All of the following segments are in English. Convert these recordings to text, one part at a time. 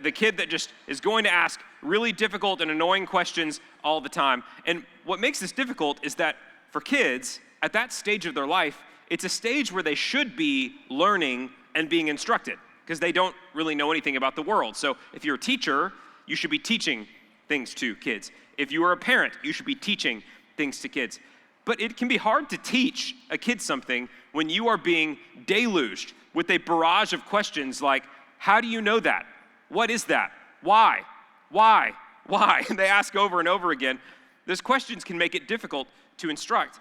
the kid that just is going to ask really difficult and annoying questions all the time. And what makes this difficult is that for kids, at that stage of their life, it's a stage where they should be learning and being instructed because they don't really know anything about the world. So if you're a teacher, you should be teaching things to kids. If you are a parent, you should be teaching things to kids. But it can be hard to teach a kid something when you are being deluged with a barrage of questions like, how do you know that? What is that? Why? Why? Why? And they ask over and over again. Those questions can make it difficult to instruct.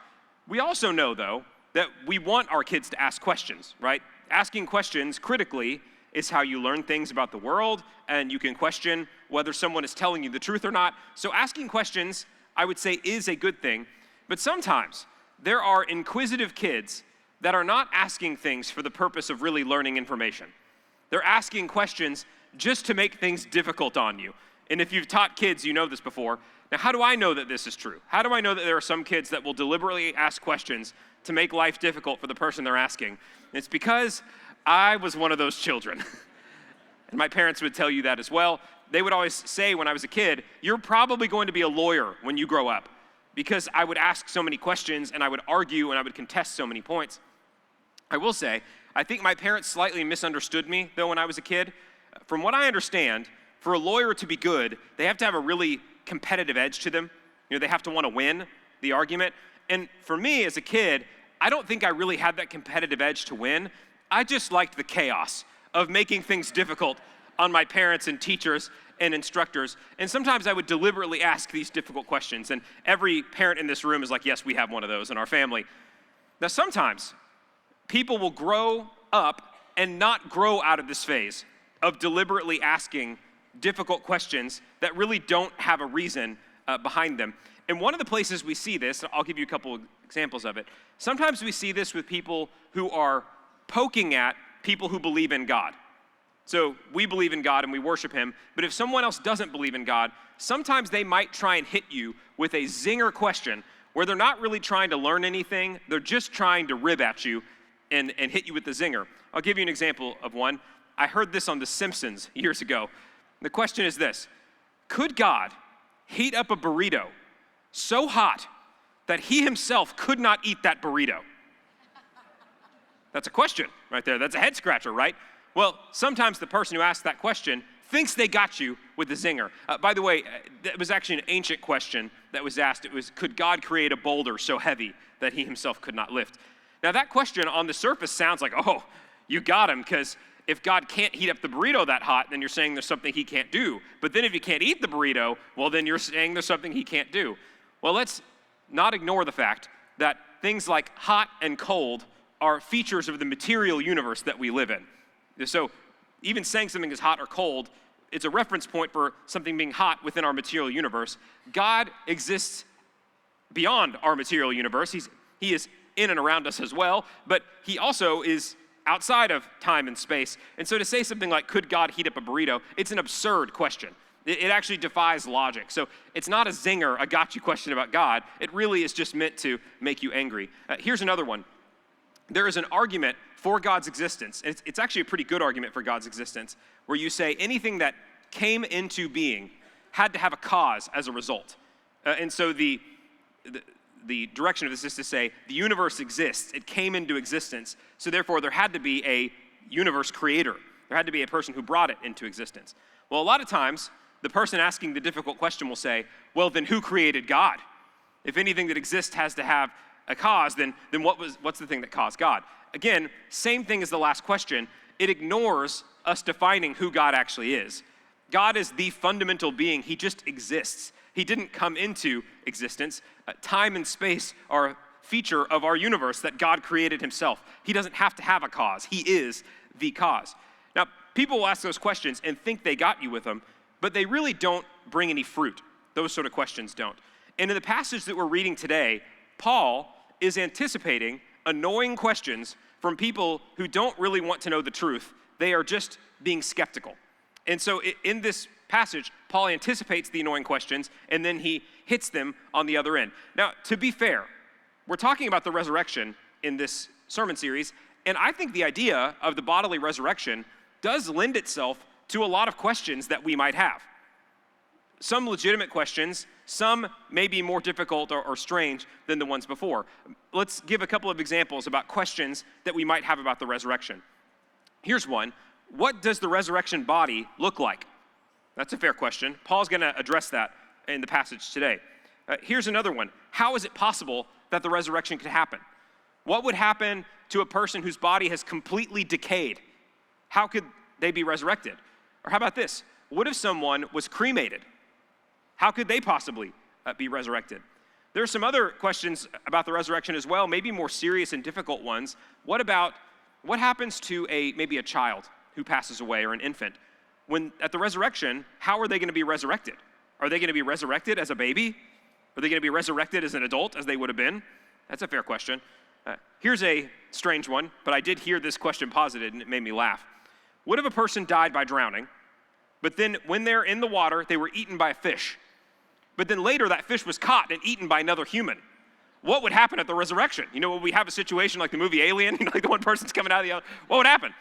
We also know, though, that we want our kids to ask questions, right? Asking questions critically is how you learn things about the world, and you can question whether someone is telling you the truth or not. So asking questions, I would say, is a good thing. But sometimes there are inquisitive kids that are not asking things for the purpose of really learning information. They're asking questions just to make things difficult on you. And if you've taught kids, you know this before. Now, how do I know that this is true? How do I know that there are some kids that will deliberately ask questions to make life difficult for the person they're asking? It's because I was one of those children. And my parents would tell you that as well. They would always say when I was a kid, you're probably going to be a lawyer when you grow up, because I would ask so many questions and I would argue and I would contest so many points. I will say, I think my parents slightly misunderstood me, though, when I was a kid. From what I understand, for a lawyer to be good, they have to have a really competitive edge to them. You know, they have to want to win the argument. And for me as a kid, I don't think I really had that competitive edge to win. I just liked the chaos of making things difficult on my parents and teachers and instructors. And sometimes I would deliberately ask these difficult questions. And every parent in this room is like, yes, we have one of those in our family. Now, sometimes people will grow up and not grow out of this phase of deliberately asking difficult questions that really don't have a reason behind them. And one of the places we see this, I'll give you a couple examples of it. Sometimes we see this with people who are poking at people who believe in God. So we believe in God and we worship him, but if someone else doesn't believe in God, sometimes they might try and hit you with a zinger question where they're not really trying to learn anything, they're just trying to rib at you and hit you with the zinger. I'll give you an example of one. I heard this on The Simpsons years ago. The question is this: could God heat up a burrito so hot that he himself could not eat that burrito? That's a question right there. That's a head scratcher, right? Well, sometimes the person who asks that question thinks they got you with the zinger. By the way, that was actually an ancient question that was asked. It was, could God create a boulder so heavy that he himself could not lift? Now that question on the surface sounds like, oh, you got him, because if God can't heat up the burrito that hot, then you're saying there's something he can't do. But then if he can't eat the burrito, well, then you're saying there's something he can't do. Well, let's not ignore the fact that things like hot and cold are features of the material universe that we live in. So even saying something is hot or cold, it's a reference point for something being hot within our material universe. God exists beyond our material universe. He is in and around us as well, but he also is outside of time and space. And so to say something like, could God heat up a burrito, it's an absurd question. It actually defies logic. So it's not a zinger, a gotcha question about God. It really is just meant to make you angry. Here's another one. There is an argument for God's existence. It's actually a pretty good argument for God's existence, where you say anything that came into being had to have a cause as a result. And so the direction of this is to say the universe exists. It came into existence. So therefore, there had to be a universe creator. There had to be a person who brought it into existence. Well, a lot of times, the person asking the difficult question will say, well, then who created God? If anything that exists has to have a cause, then what's the thing that caused God? Again, same thing as the last question. It ignores us defining who God actually is. God is the fundamental being. He just exists. He didn't come into existence. Time and space are a feature of our universe that God created himself. He doesn't have to have a cause. He is the cause. Now, people will ask those questions and think they got you with them, but they really don't bring any fruit. Those sort of questions don't. And in the passage that we're reading today, Paul is anticipating annoying questions from people who don't really want to know the truth. They are just being skeptical. And so in this passage, Paul anticipates the annoying questions, and then he hits them on the other end. Now, to be fair, we're talking about the resurrection in this sermon series, and I think the idea of the bodily resurrection does lend itself to a lot of questions that we might have. Some legitimate questions, some may be more difficult or strange than the ones before. Let's give a couple of examples about questions that we might have about the resurrection. Here's one. What does the resurrection body look like? That's a fair question. Paul's going to address that in the passage today. Here's another one. How is it possible that the resurrection could happen? What would happen to a person whose body has completely decayed? How could they be resurrected? Or how about this? What if someone was cremated? How could they possibly be resurrected? There are some other questions about the resurrection as well, maybe more serious and difficult ones. What happens to maybe a child who passes away or an infant? When at the resurrection, how are they going to be resurrected? Are they going to be resurrected as a baby? Are they going to be resurrected as an adult, as they would have been? That's a fair question. Here's a strange one, but I did hear this question posited, and it made me laugh. What if a person died by drowning, but then when they're in the water, they were eaten by a fish? But then later, that fish was caught and eaten by another human. What would happen at the resurrection? Would we have a situation like the movie Alien? Like the one person's coming out of the other? What would happen?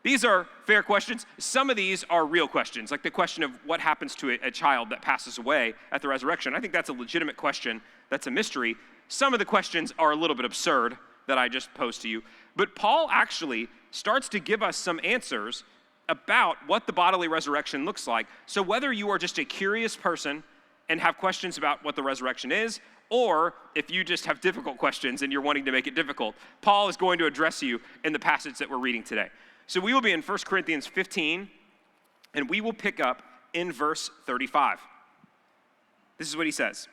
These are fair questions. Some of these are real questions, like the question of what happens to a child that passes away at the resurrection. I think that's a legitimate question. That's a mystery. Some of the questions are a little bit absurd that I just posed to you. But Paul actually starts to give us some answers about what the bodily resurrection looks like. So whether you are just a curious person and have questions about what the resurrection is, or if you just have difficult questions and you're wanting to make it difficult, Paul is going to address you in the passage that we're reading today. So we will be in 1 Corinthians 15, and we will pick up in verse 35. This is what he says.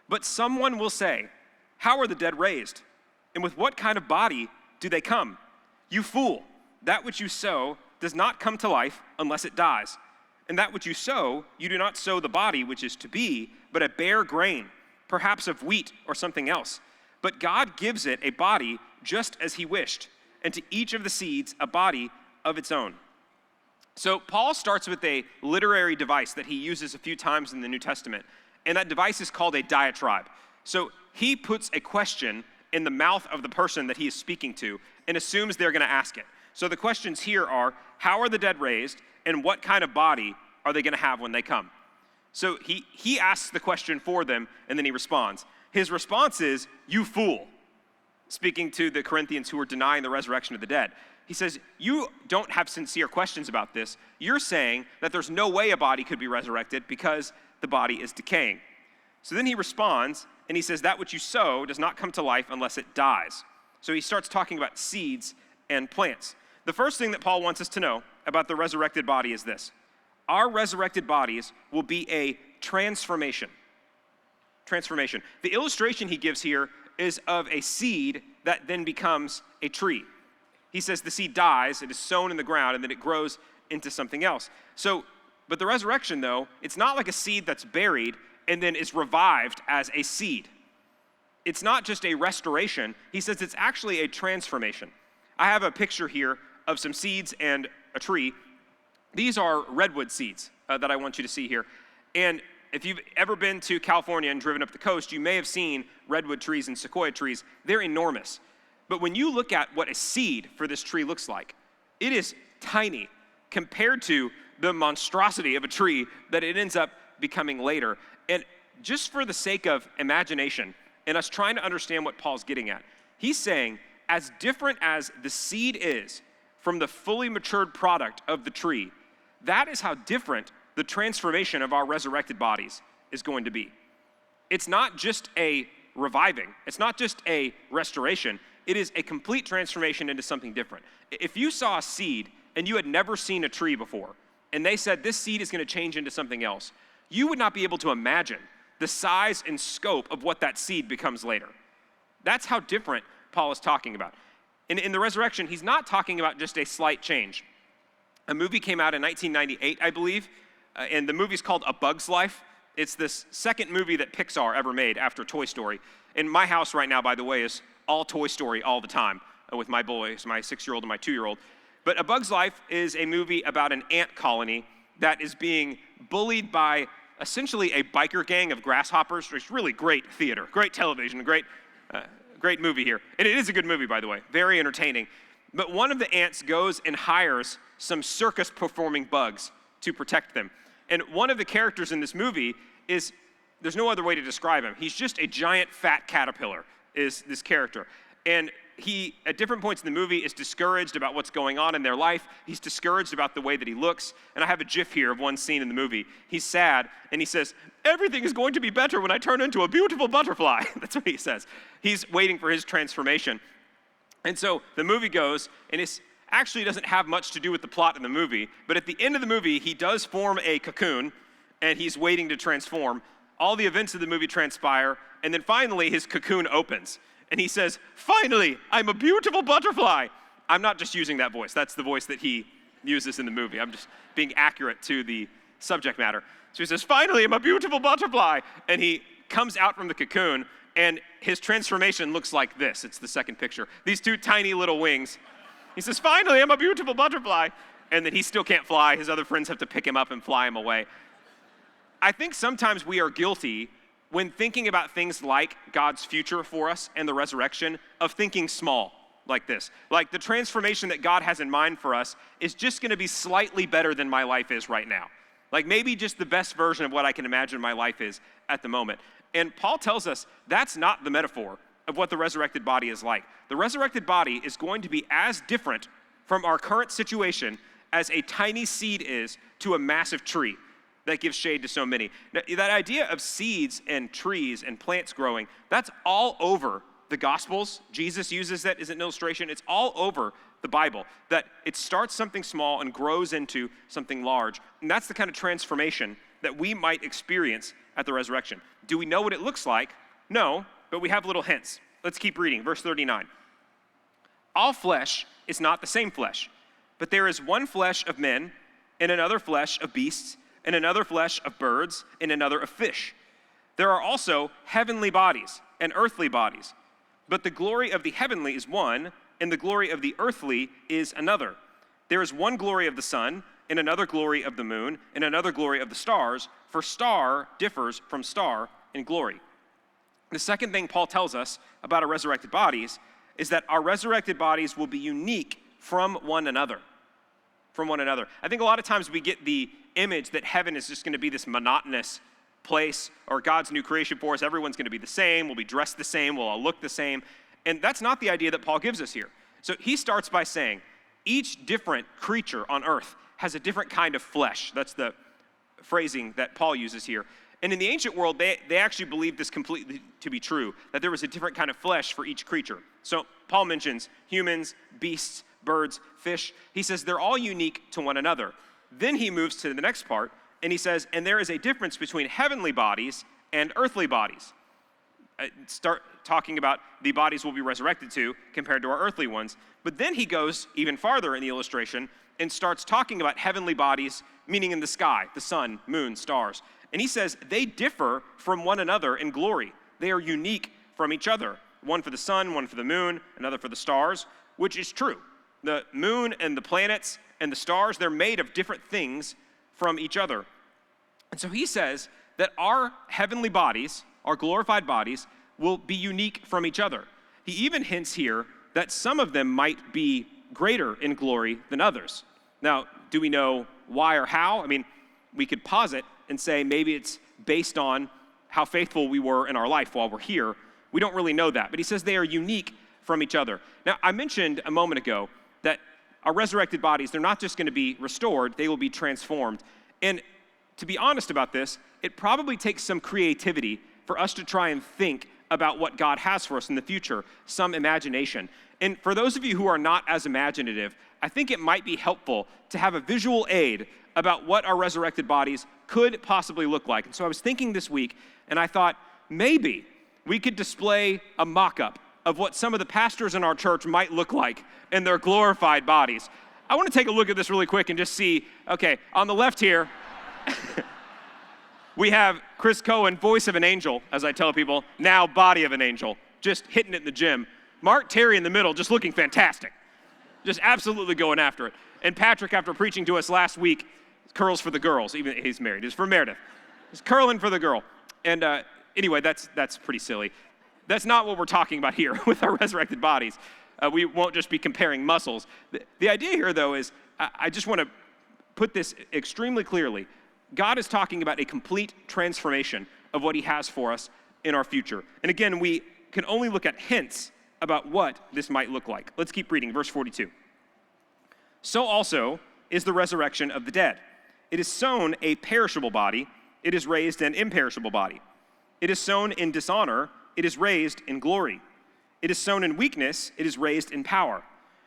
But someone will say, how are the dead raised? And with what kind of body do they come? You fool, that which you sow does not come to life unless it dies. And that which you sow, you do not sow the body which is to be, but a bare grain, perhaps of wheat or something else. But God gives it a body just as he wished, and to each of the seeds a body of its own. So Paul starts with a literary device that he uses a few times in the New Testament, and that device is called a diatribe. So he puts a question in the mouth of the person that he is speaking to and assumes they're going to ask it. So the questions here are, how are the dead raised, and what kind of body are they going to have when they come? So he asks the question for them, and then he responds. His response is, you fool, speaking to the Corinthians who are denying the resurrection of the dead. He says, you don't have sincere questions about this. You're saying that there's no way a body could be resurrected because the body is decaying. So then he responds, and he says, that which you sow does not come to life unless it dies. So he starts talking about seeds and plants. The first thing that Paul wants us to know about the resurrected body is this. Our resurrected bodies will be a transformation. Transformation. The illustration he gives here is of a seed that then becomes a tree. He says the seed dies, it is sown in the ground, and then it grows into something else. But the resurrection, though, it's not like a seed that's buried and then is revived as a seed. It's not just a restoration. He says it's actually a transformation. I have a picture here of some seeds and a tree. These are redwood seeds that I want you to see here. And if you've ever been to California and driven up the coast, you may have seen redwood trees and sequoia trees. They're enormous. But when you look at what a seed for this tree looks like, it is tiny compared to the monstrosity of a tree that it ends up becoming later. And just for the sake of imagination and us trying to understand what Paul's getting at, he's saying, as different as the seed is from the fully matured product of the tree, that is how different the transformation of our resurrected bodies is going to be. It's not just a reviving. It's not just a restoration. It is a complete transformation into something different. If you saw a seed and you had never seen a tree before, and they said this seed is going to change into something else, you would not be able to imagine the size and scope of what that seed becomes later. That's how different Paul is talking about. In the resurrection, he's not talking about just a slight change. A movie came out in 1998, I believe, and the movie's called A Bug's Life. It's this second movie that Pixar ever made after Toy Story. And my house right now, by the way, is all Toy Story all the time with my boys, my 6-year-old and my 2-year-old. But A Bug's Life is a movie about an ant colony that is being bullied by essentially a biker gang of grasshoppers. It's really great theater, great television, great movie here. And it is a good movie, by the way, very entertaining. But one of the ants goes and hires some circus-performing bugs to protect them. And one of the characters in this movie is, there's no other way to describe him. He's just a giant fat caterpillar, is this character. And he, at different points in the movie, is discouraged about what's going on in their life. He's discouraged about the way that he looks. And I have a gif here of one scene in the movie. He's sad, and he says, "Everything is going to be better when I turn into a beautiful butterfly." That's what he says. He's waiting for his transformation. And so the movie goes, and it actually doesn't have much to do with the plot in the movie, but at the end of the movie, he does form a cocoon, and he's waiting to transform. All the events of the movie transpire, and then finally his cocoon opens. And he says, "Finally, I'm a beautiful butterfly." I'm not just using that voice. That's the voice that he uses in the movie. I'm just being accurate to the subject matter. So he says, "Finally, I'm a beautiful butterfly." And he comes out from the cocoon, and his transformation looks like this. It's the second picture. These two tiny little wings. He says, "Finally, I'm a beautiful butterfly." And then he still can't fly. His other friends have to pick him up and fly him away. I think sometimes we are guilty when thinking about things like God's future for us and the resurrection, of thinking small like this. Like the transformation that God has in mind for us is just gonna be slightly better than my life is right now. Like maybe just the best version of what I can imagine my life is at the moment. And Paul tells us that's not the metaphor of what the resurrected body is like. The resurrected body is going to be as different from our current situation as a tiny seed is to a massive tree that gives shade to so many. Now, that idea of seeds and trees and plants growing, that's all over the Gospels. Jesus uses that as an illustration. It's all over the Bible, that it starts something small and grows into something large. And that's the kind of transformation that we might experience at the resurrection. Do we know what it looks like? No, but we have little hints. Let's keep reading, verse 39. "All flesh is not the same flesh, but there is one flesh of men, and another flesh of beasts, and another flesh of birds, and another of fish. There are also heavenly bodies and earthly bodies, but the glory of the heavenly is one, and the glory of the earthly is another. There is one glory of the sun, and another glory of the moon, and another glory of the stars, for star differs from star in glory." The second thing Paul tells us about our resurrected bodies is that our resurrected bodies will be unique from one another. From one another. I think a lot of times we get the image that heaven is just going to be this monotonous place, or God's new creation for us. Everyone's going to be the same. We'll be dressed the same. We'll all look the same. And that's not the idea that Paul gives us here. So he starts by saying each different creature on earth has a different kind of flesh. That's the phrasing that Paul uses here. And in the ancient world, they actually believed this completely to be true, that there was a different kind of flesh for each creature. So Paul mentions humans, beasts, birds, fish. He says they're all unique to one another. Then he moves to the next part, and he says, and there is a difference between heavenly bodies and earthly bodies. Start talking about the bodies we'll be resurrected to compared to our earthly ones. But then he goes even farther in the illustration and starts talking about heavenly bodies, meaning in the sky, the sun, moon, stars. And he says they differ from one another in glory. They are unique from each other. One for the sun, one for the moon, another for the stars, which is true. The moon and the planets and the stars, they're made of different things from each other. And so he says that our heavenly bodies, our glorified bodies, will be unique from each other. He even hints here that some of them might be greater in glory than others. Now, do we know why or how? I mean, we could posit and say maybe it's based on how faithful we were in our life while we're here. We don't really know that, but he says they are unique from each other. Now, I mentioned a moment ago that our resurrected bodies, they're not just going to be restored, they will be transformed. And to be honest about this, it probably takes some creativity for us to try and think about what God has for us in the future, some imagination. And for those of you who are not as imaginative, I think it might be helpful to have a visual aid about what our resurrected bodies could possibly look like. And so I was thinking this week, and I thought maybe we could display a mock-up of what some of the pastors in our church might look like in their glorified bodies. I want to take a look at this really quick and just see, okay, on the left here, we have Chris Cohen, voice of an angel, as I tell people, now body of an angel, just hitting it in the gym. Mark Terry in the middle, just looking fantastic, just absolutely going after it. And Patrick, after preaching to us last week, curls for the girls, even he's married, it's for Meredith. He's curling for the girl. And anyway, that's pretty silly. That's not what we're talking about here with our resurrected bodies. We won't just be comparing muscles. The idea here, though, is I just want to put this extremely clearly. God is talking about a complete transformation of what he has for us in our future. And again, we can only look at hints about what this might look like. Let's keep reading, verse 42. So also is the resurrection of the dead. It is sown a perishable body, it is raised an imperishable body. It is sown in dishonor, it is raised in glory. It is sown in weakness, it is raised in power.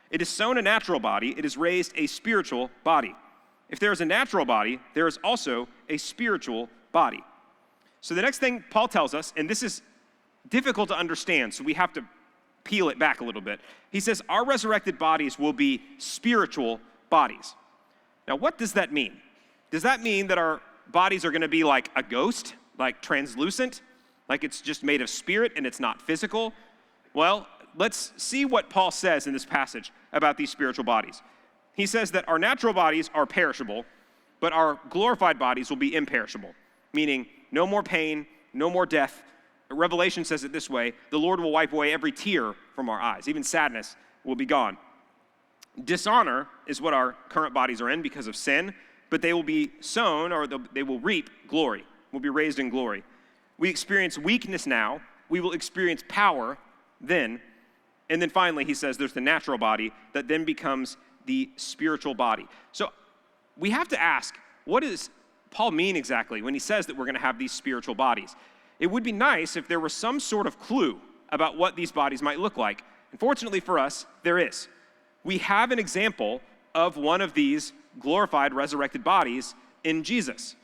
It is sown a natural body, it is raised a spiritual body. If there is a natural body, there is also a spiritual body. So the next thing Paul tells us, and this is difficult to understand, so we have to peel it back a little bit. He says our resurrected bodies will be spiritual bodies. Now, what does that mean? Does that mean that our bodies are going to be like a ghost, like translucent, like it's just made of spirit and it's not physical? Well, let's see what Paul says in this passage about these spiritual bodies. He says that our natural bodies are perishable, but our glorified bodies will be imperishable, meaning no more pain, no more death. Revelation says it this way: the Lord will wipe away every tear from our eyes. Even sadness will be gone. Dishonor is what our current bodies are in because of sin, but they will be sown, or they will reap glory, will be raised in glory. We experience weakness now. We will experience power then. And then finally, he says there's the natural body that then becomes the spiritual body. So we have to ask, what does Paul mean exactly when he says that we're going to have these spiritual bodies? It would be nice if there was some sort of clue about what these bodies might look like. Unfortunately for us, there is. We have an example of one of these glorified, resurrected bodies in Jesus.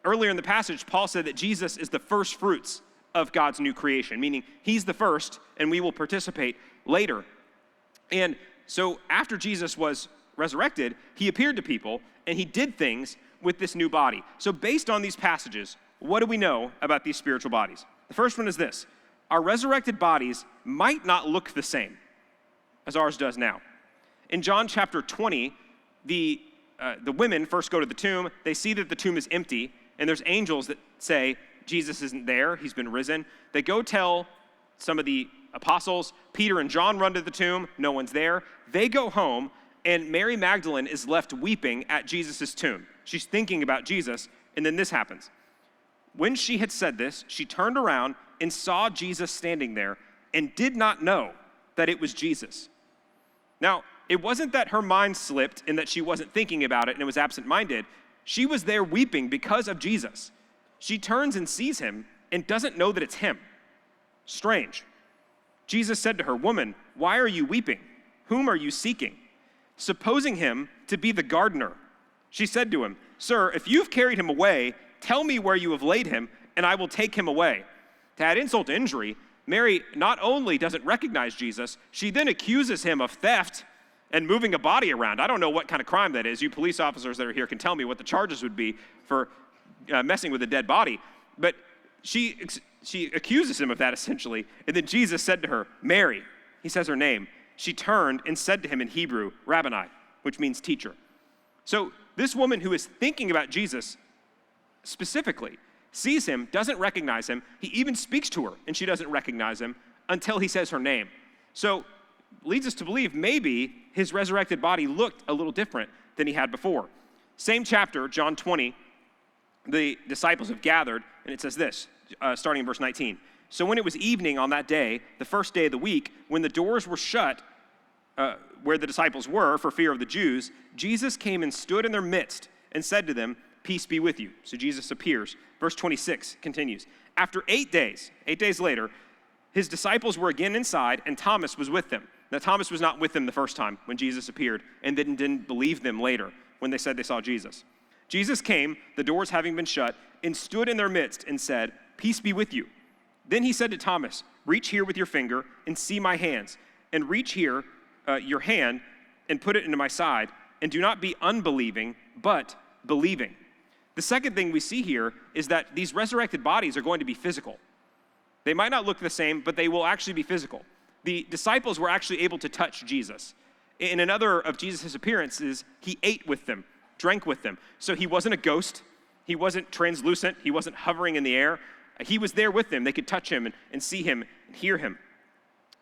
Earlier in the passage, Paul said that Jesus is the first fruits of God's new creation, meaning he's the first and we will participate later. And so after Jesus was resurrected, he appeared to people and he did things with this new body. So based on these passages, what do we know about these spiritual bodies? The first one is this: our resurrected bodies might not look the same as ours does now. In John chapter 20, the women first go to the tomb. They see that the tomb is empty, and there's angels that say, Jesus isn't there, he's been risen. They go tell some of the apostles. Peter and John run to the tomb, no one's there. They go home, and Mary Magdalene is left weeping at Jesus' tomb. She's thinking about Jesus, and then this happens. When she had said this, she turned around and saw Jesus standing there and did not know that it was Jesus. Now, it wasn't that her mind slipped and that she wasn't thinking about it and it was absent-minded. She was there weeping because of Jesus. She turns and sees him and doesn't know that it's him. Strange. Jesus said to her, "Woman, why are you weeping? Whom are you seeking?" Supposing him to be the gardener, she said to him, "Sir, if you've carried him away, tell me where you have laid him, and I will take him away." To add insult to injury, Mary not only doesn't recognize Jesus, she then accuses him of theft and moving a body around. I don't know what kind of crime that is. You police officers that are here can tell me what the charges would be for messing with a dead body. But she accuses him of that essentially. And then Jesus said to her, "Mary," he says her name. She turned and said to him in Hebrew, "Rabboni," which means teacher. So this woman who is thinking about Jesus specifically sees him, doesn't recognize him. He even speaks to her, and she doesn't recognize him until he says her name. So leads us to believe maybe his resurrected body looked a little different than he had before. Same chapter, John 20, the disciples have gathered, and it says this, starting in verse 19. So when it was evening on that day, the first day of the week, when the doors were shut where the disciples were for fear of the Jews, Jesus came and stood in their midst and said to them, "Peace be with you." So Jesus appears. Verse 26 continues. After 8 days later, his disciples were again inside, and Thomas was with them. Now, Thomas was not with them the first time when Jesus appeared, and then didn't believe them later when they said they saw Jesus. Jesus came, the doors having been shut, and stood in their midst and said, "Peace be with you." Then he said to Thomas, "Reach here with your finger and see my hands, and reach here your hand and put it into my side, and do not be unbelieving, but believing." The second thing we see here is that these resurrected bodies are going to be physical. They might not look the same, but they will actually be physical. The disciples were actually able to touch Jesus. In another of Jesus' appearances, he ate with them, drank with them. So he wasn't a ghost. He wasn't translucent. He wasn't hovering in the air. He was there with them. They could touch him and see him and hear him.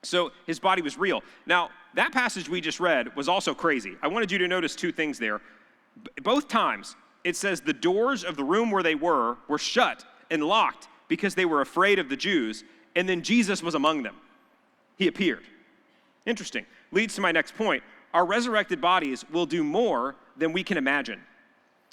So his body was real. Now, that passage we just read was also crazy. I wanted you to notice two things there. Both times, it says the doors of the room where they were shut and locked because they were afraid of the Jews, and then Jesus was among them. He appeared. Interesting. Leads to my next point. Our resurrected bodies will do more than we can imagine.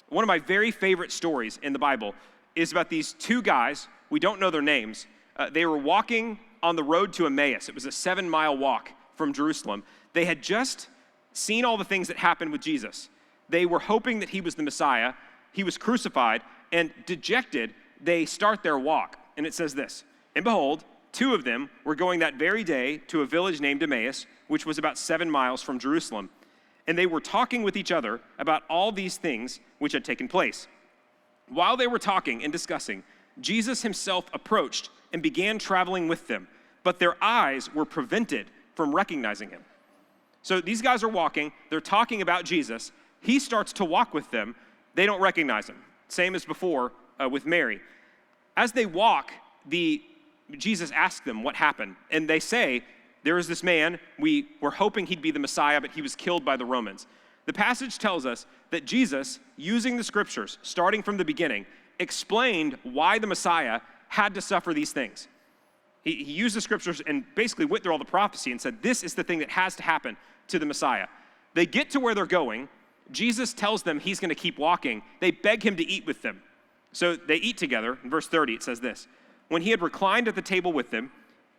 One of my very favorite stories in the Bible is about these two guys. We don't know their names. They were walking on the road to Emmaus. It was a 7-mile walk from Jerusalem. They had just seen all the things that happened with Jesus. They were hoping that he was the Messiah. He was crucified, and dejected, they start their walk. And it says this, "And behold, 2 of them were going that very day to a village named Emmaus, which was about 7 miles from Jerusalem. And they were talking with each other about all these things which had taken place. While they were talking and discussing, Jesus himself approached and began traveling with them, but their eyes were prevented from recognizing him." So these guys are walking, they're talking about Jesus. He starts to walk with them. They don't recognize him. Same as before with Mary. As they walk, Jesus asks them what happened, and they say, "There is this man, we were hoping he'd be the Messiah, but he was killed by the Romans." The passage tells us that Jesus, using the scriptures, starting from the beginning, explained why the Messiah had to suffer these things. He used the scriptures and basically went through all the prophecy and said, this is the thing that has to happen to the Messiah. They get to where they're going. Jesus tells them he's going to keep walking. They beg him to eat with them. So they eat together. In verse 30, it says this, "When he had reclined at the table with them,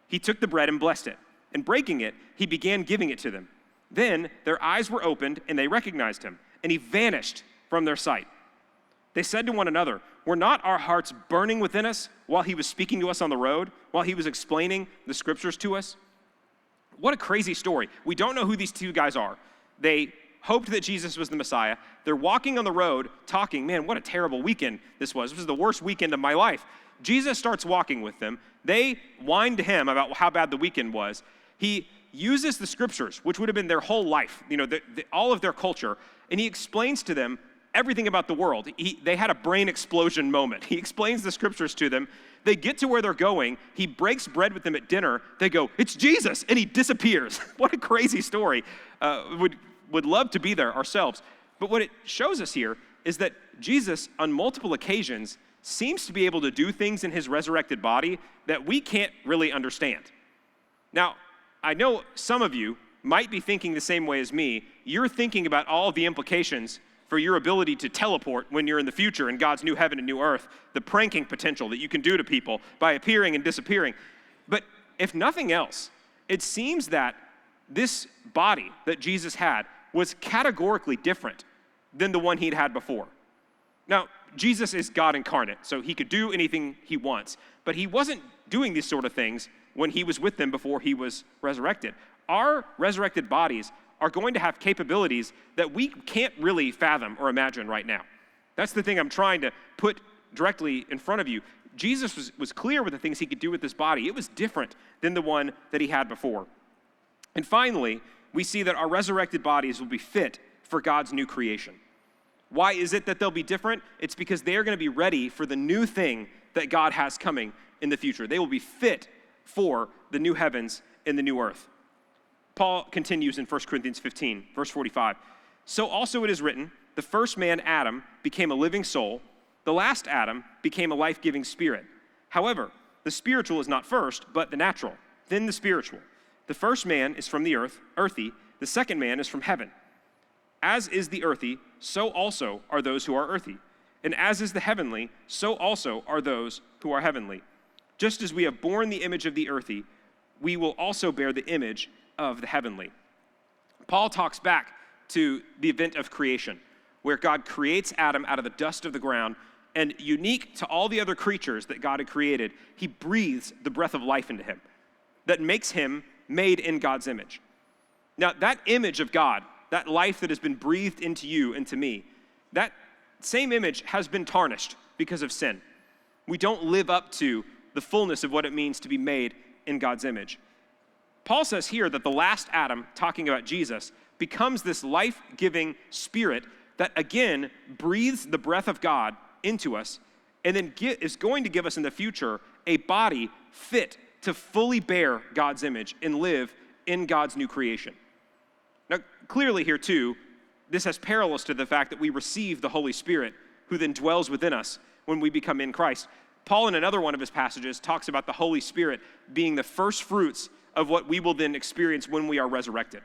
he took the bread and blessed it. And breaking it, he began giving it to them. Then their eyes were opened and they recognized him, and he vanished from their sight. They said to one another, 'Were not our hearts burning within us while he was speaking to us on the road, while he was explaining the scriptures to us?'" What a crazy story. We don't know who these two guys are. They hoped that Jesus was the Messiah. They're walking on the road talking, man, what a terrible weekend this was. This was the worst weekend of my life. Jesus starts walking with them. They whine to him about how bad the weekend was. He uses the scriptures, which would have been their whole life, all of their culture, and he explains to them everything about the world. They had a brain explosion moment. He explains the scriptures to them. They get to where they're going. He breaks bread with them at dinner. They go, "It's Jesus," and he disappears. What a crazy story. Would love to be there ourselves. But what it shows us here is that Jesus, on multiple occasions, seems to be able to do things in his resurrected body that we can't really understand. Now, I know some of you might be thinking the same way as me. You're thinking about all the implications for your ability to teleport when you're in the future in God's new heaven and new earth, the pranking potential that you can do to people by appearing and disappearing. But if nothing else, it seems that this body that Jesus had was categorically different than the one he'd had before. Now, Jesus is God incarnate, so he could do anything he wants, but he wasn't doing these sort of things when he was with them before he was resurrected. Our resurrected bodies are going to have capabilities that we can't really fathom or imagine right now. That's the thing I'm trying to put directly in front of you. Jesus was clear with the things he could do with this body. It was different than the one that he had before. And finally, we see that our resurrected bodies will be fit for God's new creation. Why is it that they'll be different? It's because they're going to be ready for the new thing that God has coming in the future. They will be fit for the new heavens and the new earth. Paul continues in 1 Corinthians 15, verse 45. "So also it is written, the first man, Adam, became a living soul. The last Adam became a life-giving spirit. However, the spiritual is not first, but the natural, then the spiritual. The first man is from the earth, earthy. The second man is from heaven. As is the earthy, so also are those who are earthy. And as is the heavenly, so also are those who are heavenly. Just as we have borne the image of the earthy, we will also bear the image of the heavenly." Paul talks back to the event of creation, where God creates Adam out of the dust of the ground, and unique to all the other creatures that God had created, he breathes the breath of life into him that makes him made in God's image. Now, that image of God, that life that has been breathed into you and to me, that same image has been tarnished because of sin. We don't live up to the fullness of what it means to be made in God's image. Paul says here that the last Adam, talking about Jesus, becomes this life-giving spirit that again breathes the breath of God into us and then is going to give us in the future a body fit to fully bear God's image and live in God's new creation. Now, clearly here too, this has parallels to the fact that we receive the Holy Spirit, who then dwells within us when we become in Christ. Paul, in another one of his passages, talks about the Holy Spirit being the first fruits of what we will then experience when we are resurrected.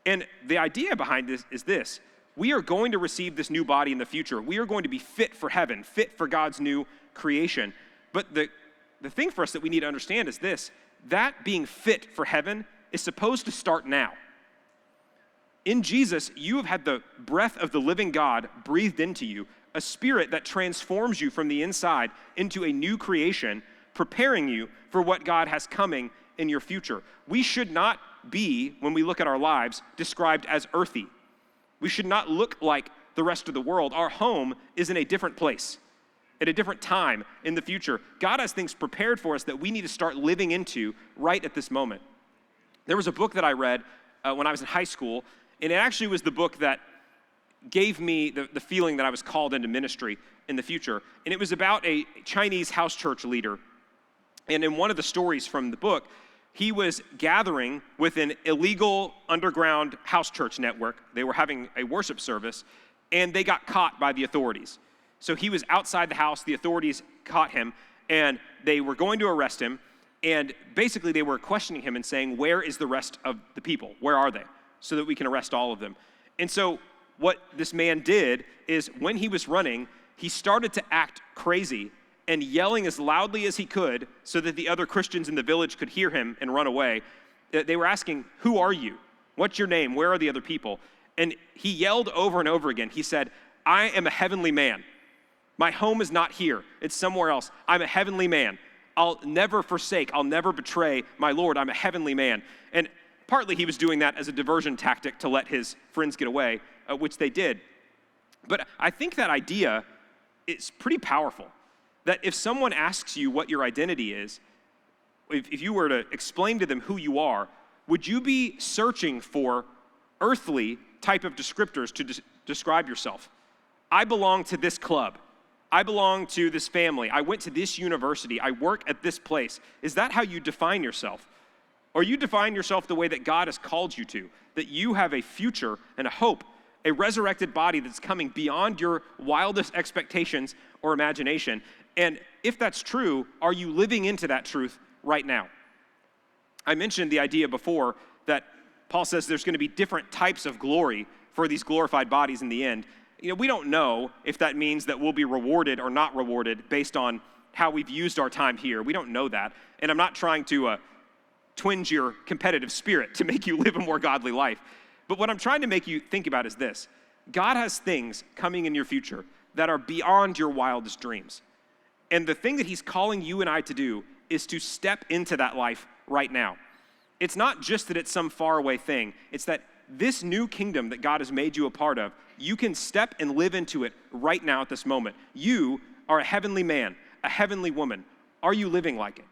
And the idea behind this is this: we are going to receive this new body in the future. We are going to be fit for heaven, fit for God's new creation. But the thing for us that we need to understand is this: that being fit for heaven is supposed to start now. In Jesus, you have had the breath of the living God breathed into you, a spirit that transforms you from the inside into a new creation, preparing you for what God has coming in your future. We should not be, when we look at our lives, described as earthy. We should not look like the rest of the world. Our home is in a different place, at a different time in the future. God has things prepared for us that we need to start living into right at this moment. There was a book that I read when I was in high school, and it actually was the book that gave me the feeling that I was called into ministry in the future. And it was about a Chinese house church leader. And in one of the stories from the book, he was gathering with an illegal underground house church network. They were having a worship service, and they got caught by the authorities. So he was outside the house, the authorities caught him, and they were going to arrest him. And basically they were questioning him and saying, where is the rest of the people? Where are they? So that we can arrest all of them. And so what this man did is, when he was running, he started to act crazy and yelling as loudly as he could so that the other Christians in the village could hear him and run away. They were asking, who are you? What's your name? Where are the other people? And he yelled over and over again. He said, I am a heavenly man. My home is not here. It's somewhere else. I'm a heavenly man. I'll never forsake. I'll never betray my Lord. I'm a heavenly man. And partly he was doing that as a diversion tactic to let his friends get away, which they did. But I think that idea is pretty powerful, that if someone asks you what your identity is, if you were to explain to them who you are, would you be searching for earthly type of descriptors to describe yourself? I belong to this club. I belong to this family. I went to this university. I work at this place. Is that how you define yourself? Or you define yourself the way that God has called you to, that you have a future and a hope, a resurrected body that's coming beyond your wildest expectations or imagination? And if that's true, are you living into that truth right now? I mentioned the idea before that Paul says there's going to be different types of glory for these glorified bodies in the end. We don't know if that means that we'll be rewarded or not rewarded based on how we've used our time here. We don't know that. And I'm not trying to twinge your competitive spirit to make you live a more godly life. But what I'm trying to make you think about is this: God has things coming in your future that are beyond your wildest dreams. And the thing that he's calling you and I to do is to step into that life right now. It's not just that it's some faraway thing. It's that this new kingdom that God has made you a part of, you can step and live into it right now at this moment. You are a heavenly man, a heavenly woman. Are you living like it?